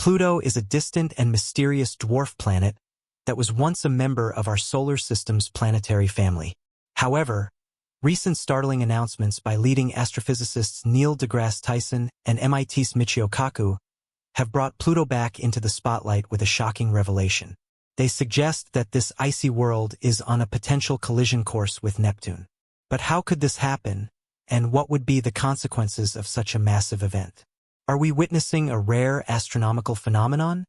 Pluto is a distant and mysterious dwarf planet that was once a member of our solar system's planetary family. However, recent startling announcements by leading astrophysicists Neil deGrasse Tyson and MIT's Michio Kaku have brought Pluto back into the spotlight with a shocking revelation. They suggest that this icy world is on a potential collision course with Neptune. But how could this happen, and what would be the consequences of such a massive event? Are we witnessing a rare astronomical phenomenon,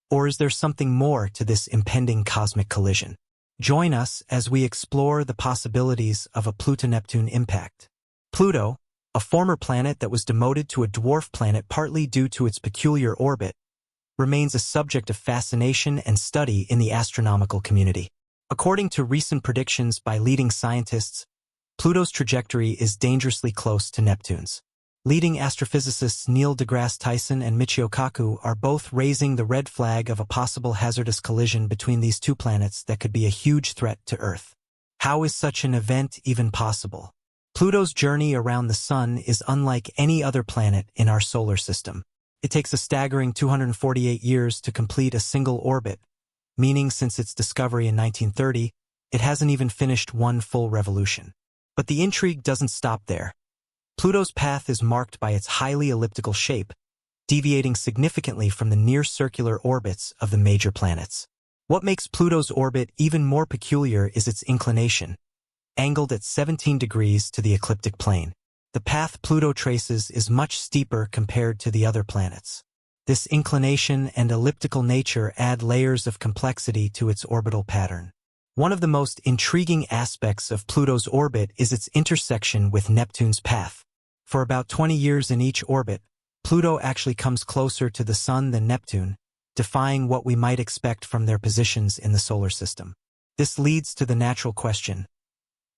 or is there something more to this impending cosmic collision? Join us as we explore the possibilities of a Pluto-Neptune impact. Pluto, a former planet that was demoted to a dwarf planet partly due to its peculiar orbit, remains a subject of fascination and study in the astronomical community. According to recent predictions by leading scientists, Pluto's trajectory is dangerously close to Neptune's. Leading astrophysicists Neil deGrasse Tyson and Michio Kaku are both raising the red flag of a possible hazardous collision between these two planets that could be a huge threat to Earth. How is such an event even possible? Pluto's journey around the Sun is unlike any other planet in our solar system. It takes a staggering 248 years to complete a single orbit, meaning since its discovery in 1930, it hasn't even finished one full revolution. But the intrigue doesn't stop there. Pluto's path is marked by its highly elliptical shape, deviating significantly from the near-circular orbits of the major planets. What makes Pluto's orbit even more peculiar is its inclination, angled at 17 degrees to the ecliptic plane. The path Pluto traces is much steeper compared to the other planets. This inclination and elliptical nature add layers of complexity to its orbital pattern. One of the most intriguing aspects of Pluto's orbit is its intersection with Neptune's path. For about 20 years in each orbit, Pluto actually comes closer to the Sun than Neptune, defying what we might expect from their positions in the solar system. This leads to the natural question: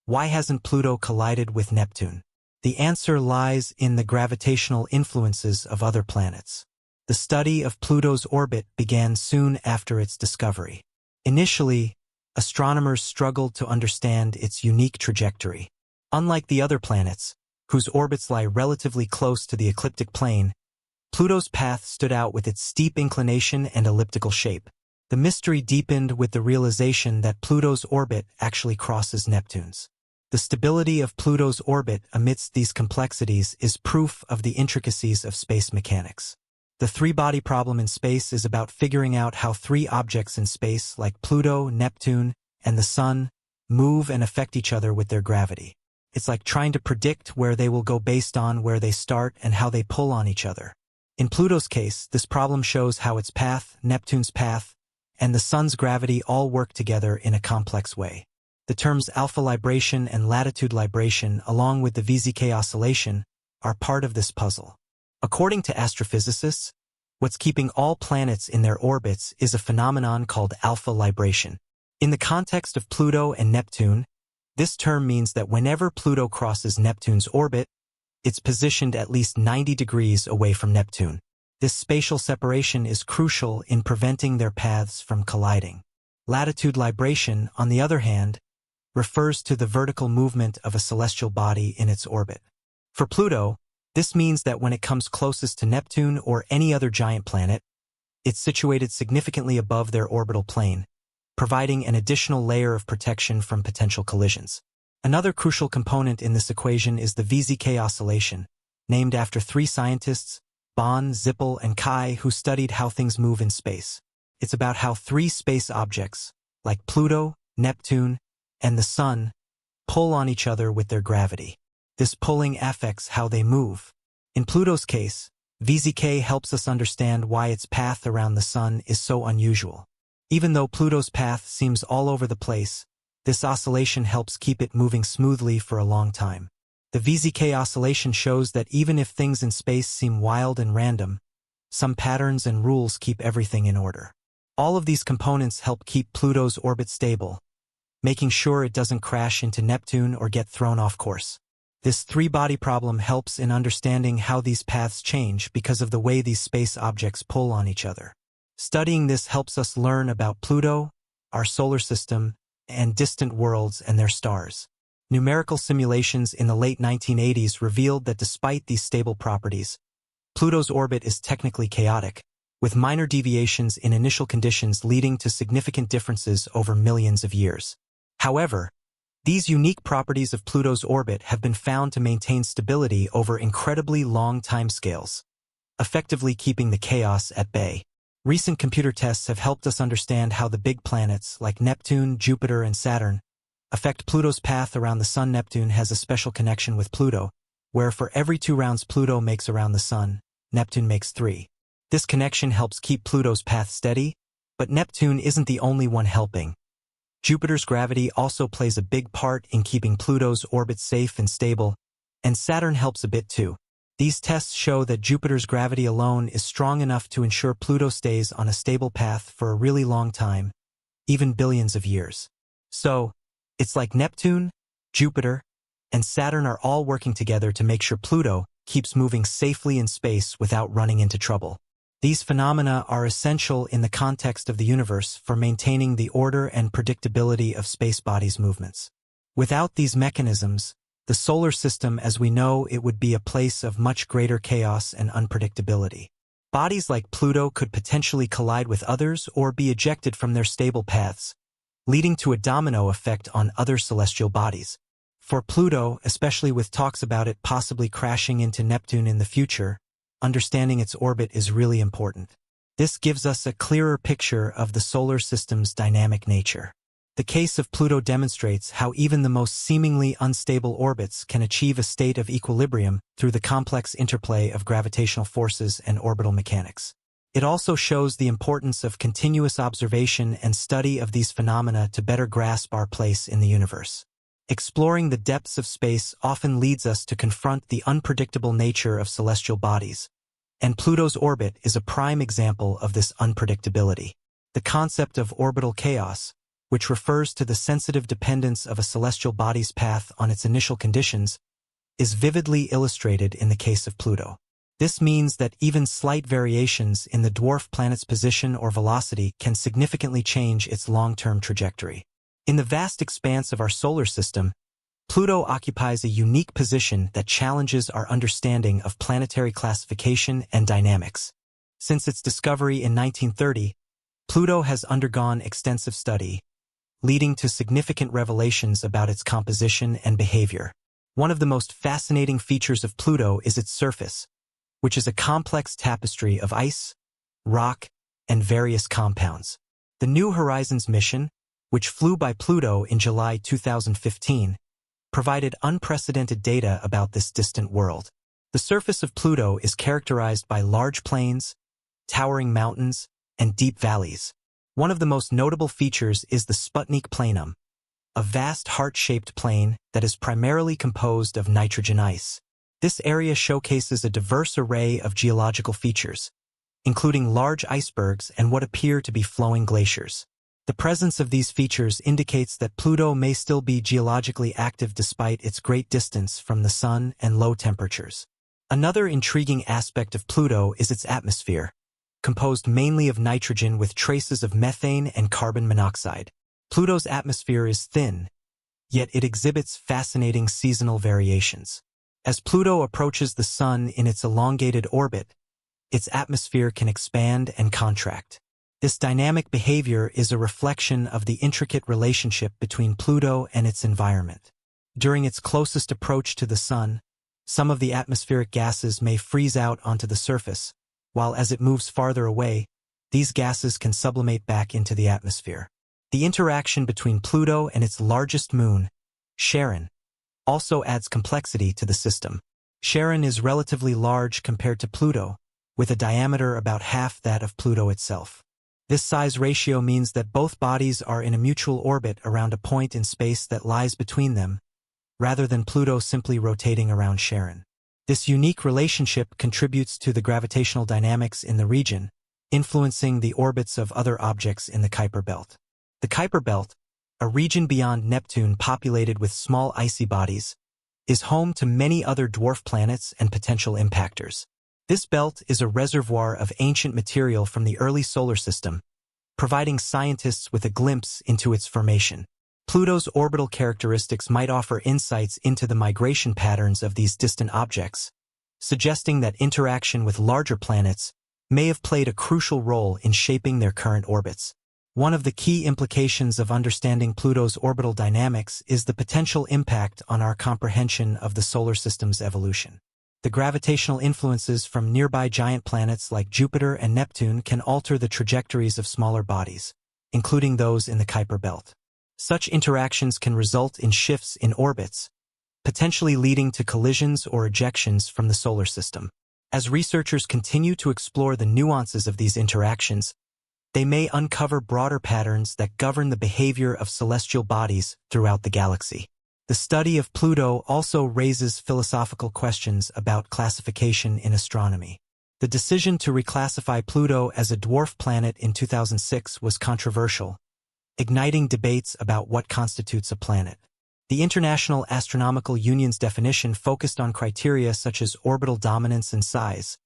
why hasn't Pluto collided with Neptune? The answer lies in the gravitational influences of other planets. The study of Pluto's orbit began soon after its discovery. Initially, astronomers struggled to understand its unique trajectory. Unlike the other planets, whose orbits lie relatively close to the ecliptic plane, Pluto's path stood out with its steep inclination and elliptical shape. The mystery deepened with the realization that Pluto's orbit actually crosses Neptune's. The stability of Pluto's orbit amidst these complexities is proof of the intricacies of space mechanics. The three-body problem in space is about figuring out how three objects in space, like Pluto, Neptune, and the Sun, move and affect each other with their gravity. It's like trying to predict where they will go based on where they start and how they pull on each other. In Pluto's case, this problem shows how its path, Neptune's path, and the Sun's gravity all work together in a complex way. The terms alpha libration and latitude libration, along with the VZK oscillation, are part of this puzzle. According to astrophysicists, what's keeping all planets in their orbits is a phenomenon called alpha libration. In the context of Pluto and Neptune, this term means that whenever Pluto crosses Neptune's orbit, it's positioned at least 90 degrees away from Neptune. This spatial separation is crucial in preventing their paths from colliding. Latitude libration, on the other hand, refers to the vertical movement of a celestial body in its orbit. For Pluto, this means that when it comes closest to Neptune or any other giant planet, it's situated significantly above their orbital plane, providing an additional layer of protection from potential collisions. Another crucial component in this equation is the VZK oscillation, named after three scientists, Bond, Zippel, and Kai, who studied how things move in space. It's about how three space objects, like Pluto, Neptune, and the Sun, pull on each other with their gravity. This pulling affects how they move. In Pluto's case, VZK helps us understand why its path around the Sun is so unusual. Even though Pluto's path seems all over the place, this oscillation helps keep it moving smoothly for a long time. The VZK oscillation shows that even if things in space seem wild and random, some patterns and rules keep everything in order. All of these components help keep Pluto's orbit stable, making sure it doesn't crash into Neptune or get thrown off course. This three-body problem helps in understanding how these paths change because of the way these space objects pull on each other. Studying this helps us learn about Pluto, our solar system, and distant worlds and their stars. Numerical simulations in the late 1980s revealed that despite these stable properties, Pluto's orbit is technically chaotic, with minor deviations in initial conditions leading to significant differences over millions of years. However, these unique properties of Pluto's orbit have been found to maintain stability over incredibly long timescales, effectively keeping the chaos at bay. Recent computer tests have helped us understand how the big planets, like Neptune, Jupiter, and Saturn, affect Pluto's path around the Sun. Neptune has a special connection with Pluto, where for every 2 rounds Pluto makes around the Sun, Neptune makes 3. This connection helps keep Pluto's path steady, but Neptune isn't the only one helping. Jupiter's gravity also plays a big part in keeping Pluto's orbit safe and stable, and Saturn helps a bit too. These tests show that Jupiter's gravity alone is strong enough to ensure Pluto stays on a stable path for a really long time, even billions of years. So, it's like Neptune, Jupiter, and Saturn are all working together to make sure Pluto keeps moving safely in space without running into trouble. These phenomena are essential in the context of the universe for maintaining the order and predictability of space bodies' movements. Without these mechanisms, the solar system as we know it would be a place of much greater chaos and unpredictability. Bodies like Pluto could potentially collide with others or be ejected from their stable paths, leading to a domino effect on other celestial bodies. For Pluto, especially with talks about it possibly crashing into Neptune in the future, understanding its orbit is really important. This gives us a clearer picture of the solar system's dynamic nature. The case of Pluto demonstrates how even the most seemingly unstable orbits can achieve a state of equilibrium through the complex interplay of gravitational forces and orbital mechanics. It also shows the importance of continuous observation and study of these phenomena to better grasp our place in the universe. Exploring the depths of space often leads us to confront the unpredictable nature of celestial bodies, and Pluto's orbit is a prime example of this unpredictability. The concept of orbital chaos, which refers to the sensitive dependence of a celestial body's path on its initial conditions, is vividly illustrated in the case of Pluto. This means that even slight variations in the dwarf planet's position or velocity can significantly change its long-term trajectory. In the vast expanse of our solar system, Pluto occupies a unique position that challenges our understanding of planetary classification and dynamics. Since its discovery in 1930, Pluto has undergone extensive study, leading to significant revelations about its composition and behavior. One of the most fascinating features of Pluto is its surface, which is a complex tapestry of ice, rock, and various compounds. The New Horizons mission, which flew by Pluto in July 2015, provided unprecedented data about this distant world. The surface of Pluto is characterized by large plains, towering mountains, and deep valleys. One of the most notable features is the Sputnik planum, a vast heart-shaped plain that is primarily composed of nitrogen ice. This area showcases a diverse array of geological features, including large icebergs and what appear to be flowing glaciers. The presence of these features indicates that Pluto may still be geologically active despite its great distance from the Sun and low temperatures. Another intriguing aspect of Pluto is its atmosphere, composed mainly of nitrogen with traces of methane and carbon monoxide. Pluto's atmosphere is thin, yet it exhibits fascinating seasonal variations. As Pluto approaches the Sun in its elongated orbit, its atmosphere can expand and contract. This dynamic behavior is a reflection of the intricate relationship between Pluto and its environment. During its closest approach to the Sun, some of the atmospheric gases may freeze out onto the surface, while as it moves farther away, these gases can sublimate back into the atmosphere. The interaction between Pluto and its largest moon, Charon, also adds complexity to the system. Charon is relatively large compared to Pluto, with a diameter about half that of Pluto itself. This size ratio means that both bodies are in a mutual orbit around a point in space that lies between them, rather than Pluto simply rotating around Charon. This unique relationship contributes to the gravitational dynamics in the region, influencing the orbits of other objects in the Kuiper belt. The Kuiper belt, a region beyond Neptune populated with small icy bodies, is home to many other dwarf planets and potential impactors. This belt is a reservoir of ancient material from the early solar system, providing scientists with a glimpse into its formation. Pluto's orbital characteristics might offer insights into the migration patterns of these distant objects, suggesting that interaction with larger planets may have played a crucial role in shaping their current orbits. One of the key implications of understanding Pluto's orbital dynamics is the potential impact on our comprehension of the solar system's evolution. The gravitational influences from nearby giant planets like Jupiter and Neptune can alter the trajectories of smaller bodies, including those in the Kuiper belt. Such interactions can result in shifts in orbits, potentially leading to collisions or ejections from the solar system. As researchers continue to explore the nuances of these interactions, they may uncover broader patterns that govern the behavior of celestial bodies throughout the galaxy. The study of Pluto also raises philosophical questions about classification in astronomy. The decision to reclassify Pluto as a dwarf planet in 2006 was controversial, igniting debates about what constitutes a planet. The International Astronomical Union's definition focused on criteria such as orbital dominance and size,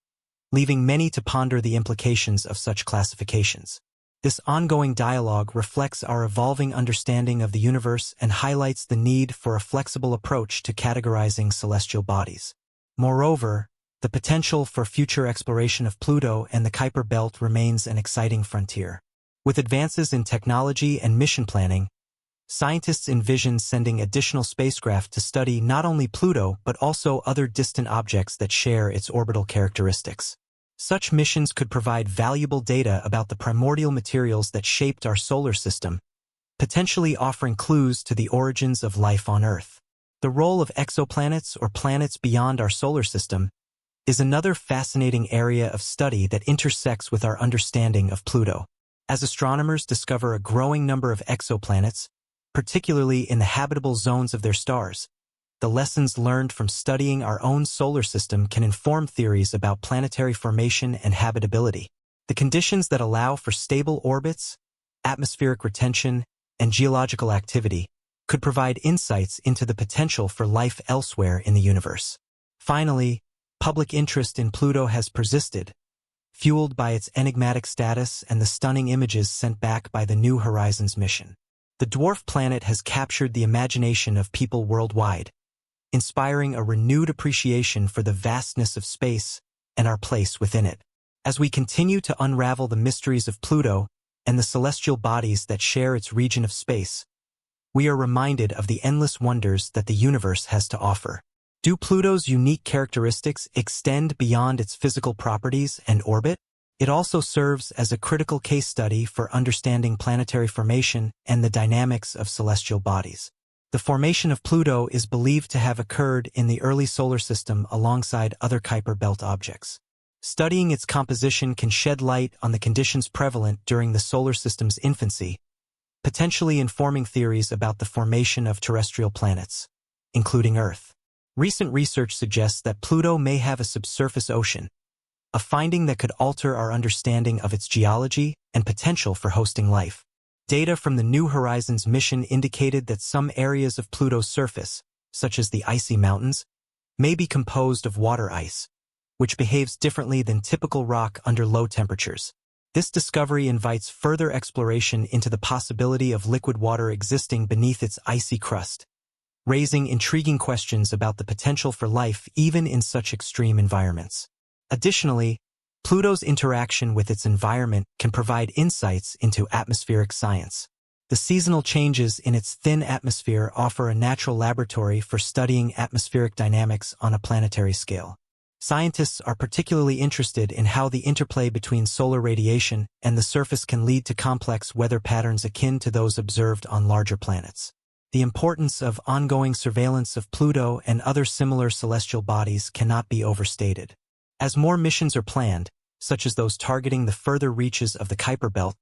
leaving many to ponder the implications of such classifications. This ongoing dialogue reflects our evolving understanding of the universe and highlights the need for a flexible approach to categorizing celestial bodies. Moreover, the potential for future exploration of Pluto and the Kuiper belt remains an exciting frontier. With advances in technology and mission planning, scientists envision sending additional spacecraft to study not only Pluto but also other distant objects that share its orbital characteristics. Such missions could provide valuable data about the primordial materials that shaped our solar system, potentially offering clues to the origins of life on Earth. The role of exoplanets or planets beyond our solar system is another fascinating area of study that intersects with our understanding of Pluto. As astronomers discover a growing number of exoplanets, particularly in the habitable zones of their stars, the lessons learned from studying our own solar system can inform theories about planetary formation and habitability. The conditions that allow for stable orbits, atmospheric retention, and geological activity could provide insights into the potential for life elsewhere in the universe. Finally, public interest in Pluto has persisted, fueled by its enigmatic status and the stunning images sent back by the New Horizons mission. The dwarf planet has captured the imagination of people worldwide, inspiring a renewed appreciation for the vastness of space and our place within it. As we continue to unravel the mysteries of Pluto and the celestial bodies that share its region of space, we are reminded of the endless wonders that the universe has to offer. Do Pluto's unique characteristics extend beyond its physical properties and orbit? It also serves as a critical case study for understanding planetary formation and the dynamics of celestial bodies. The formation of Pluto is believed to have occurred in the early solar system alongside other Kuiper belt objects. Studying its composition can shed light on the conditions prevalent during the solar system's infancy, potentially informing theories about the formation of terrestrial planets, including Earth. Recent research suggests that Pluto may have a subsurface ocean, a finding that could alter our understanding of its geology and potential for hosting life. Data from the New Horizons mission indicated that some areas of Pluto's surface, such as the icy mountains, may be composed of water ice, which behaves differently than typical rock under low temperatures. This discovery invites further exploration into the possibility of liquid water existing beneath its icy crust, raising intriguing questions about the potential for life even in such extreme environments. Additionally, Pluto's interaction with its environment can provide insights into atmospheric science. The seasonal changes in its thin atmosphere offer a natural laboratory for studying atmospheric dynamics on a planetary scale. Scientists are particularly interested in how the interplay between solar radiation and the surface can lead to complex weather patterns akin to those observed on larger planets. The importance of ongoing surveillance of Pluto and other similar celestial bodies cannot be overstated. As more missions are planned, such as those targeting the further reaches of the Kuiper belt,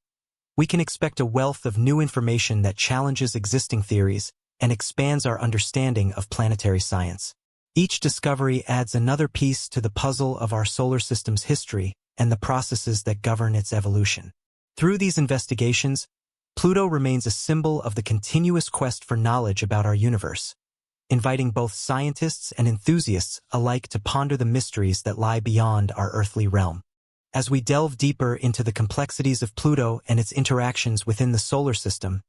we can expect a wealth of new information that challenges existing theories and expands our understanding of planetary science. Each discovery adds another piece to the puzzle of our solar system's history and the processes that govern its evolution. Through these investigations, Pluto remains a symbol of the continuous quest for knowledge about our universe, inviting both scientists and enthusiasts alike to ponder the mysteries that lie beyond our earthly realm. As we delve deeper into the complexities of Pluto and its interactions within the solar system,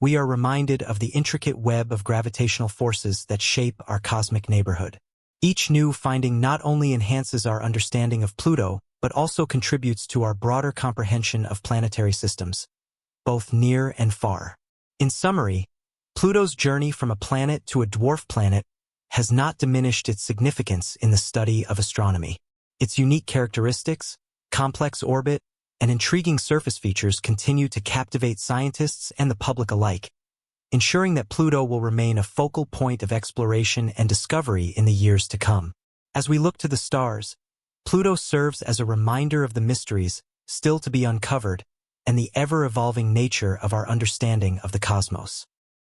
we are reminded of the intricate web of gravitational forces that shape our cosmic neighborhood. Each new finding not only enhances our understanding of Pluto, but also contributes to our broader comprehension of planetary systems, both near and far. In summary, Pluto's journey from a planet to a dwarf planet has not diminished its significance in the study of astronomy. Its unique characteristics, complex orbit, and intriguing surface features continue to captivate scientists and the public alike, ensuring that Pluto will remain a focal point of exploration and discovery in the years to come. As we look to the stars, Pluto serves as a reminder of the mysteries still to be uncovered and the ever-evolving nature of our understanding of the cosmos.